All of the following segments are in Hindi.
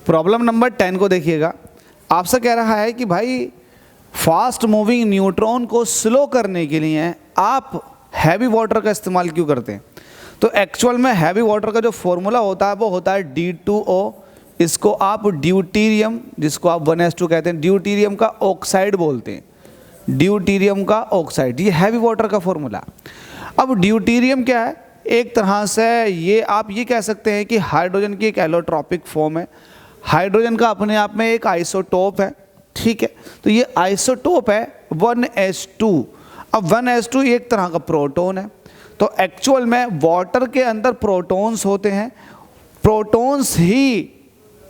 प्रॉब्लम नंबर 10 को देखिएगा। आपसे कह रहा है कि भाई फास्ट मूविंग न्यूट्रॉन को स्लो करने के लिए आप हैवी वाटर का इस्तेमाल क्यों करते हैं। तो एक्चुअल में हैवी वाटर का जो फॉर्मूला होता है वो होता है D2O। इसको आप ड्यूटीरियम, जिसको आप 1s2 कहते हैं, ड्यूटीरियम का ऑक्साइड बोलते हैं, ड्यूटीरियम का ऑक्साइड, ये हैवी वाटर का फॉर्मूला। अब ड्यूटीरियम क्या है, एक तरह से ये आप ये कह सकते हैं कि हाइड्रोजन की एक एलोट्रॉपिक फॉर्म है। हाइड्रोजन का अपने आप में एक आइसोटोप है, ठीक है। तो ये आइसोटोप है 1s2। अब 1s2 एक तरह का प्रोटॉन है। तो एक्चुअल में वाटर के अंदर प्रोटॉन्स होते हैं, प्रोटॉन्स ही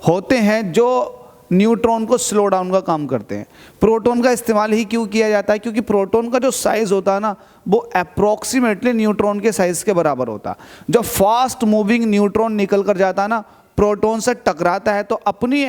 होते हैं जो न्यूट्रॉन को स्लो डाउन का काम करते हैं। प्रोटॉन का इस्तेमाल ही क्यों किया जाता है, क्योंकि प्रोटॉन का जो साइज़ होता है ना वो अप्रॉक्सीमेटली न्यूट्रॉन के साइज़ के बराबर होता है। जब फास्ट मूविंग न्यूट्रॉन निकल कर जाता है ना, प्रोटॉन से टकराता है, तो अपनी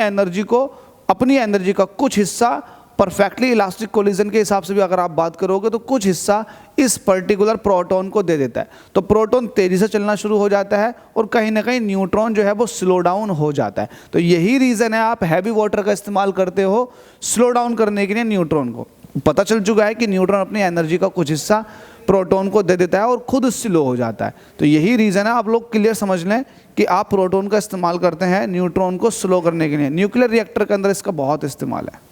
एनर्जी का कुछ हिस्सा परफेक्टली इलास्टिक कोलिजन के हिसाब से भी अगर आप बात करोगे तो कुछ हिस्सा इस पर्टिकुलर प्रोटॉन को दे देता है। तो प्रोटॉन तेज़ी से चलना शुरू हो जाता है और कहीं ना कहीं न्यूट्रॉन जो है वो स्लो डाउन हो जाता है। तो यही रीज़न है आप हैवी वाटर का इस्तेमाल करते हो स्लो डाउन करने के लिए न्यूट्रॉन को। पता चल चुका है कि न्यूट्रॉन अपनी एनर्जी का कुछ हिस्सा प्रोटॉन को दे देता है और खुद स्लो हो जाता है। तो यही रीज़न है, आप लोग क्लियर समझ लें कि आप प्रोटॉन का इस्तेमाल करते हैं न्यूट्रॉन को स्लो करने के लिए। न्यूक्लियर रिएक्टर के अंदर इसका बहुत इस्तेमाल है।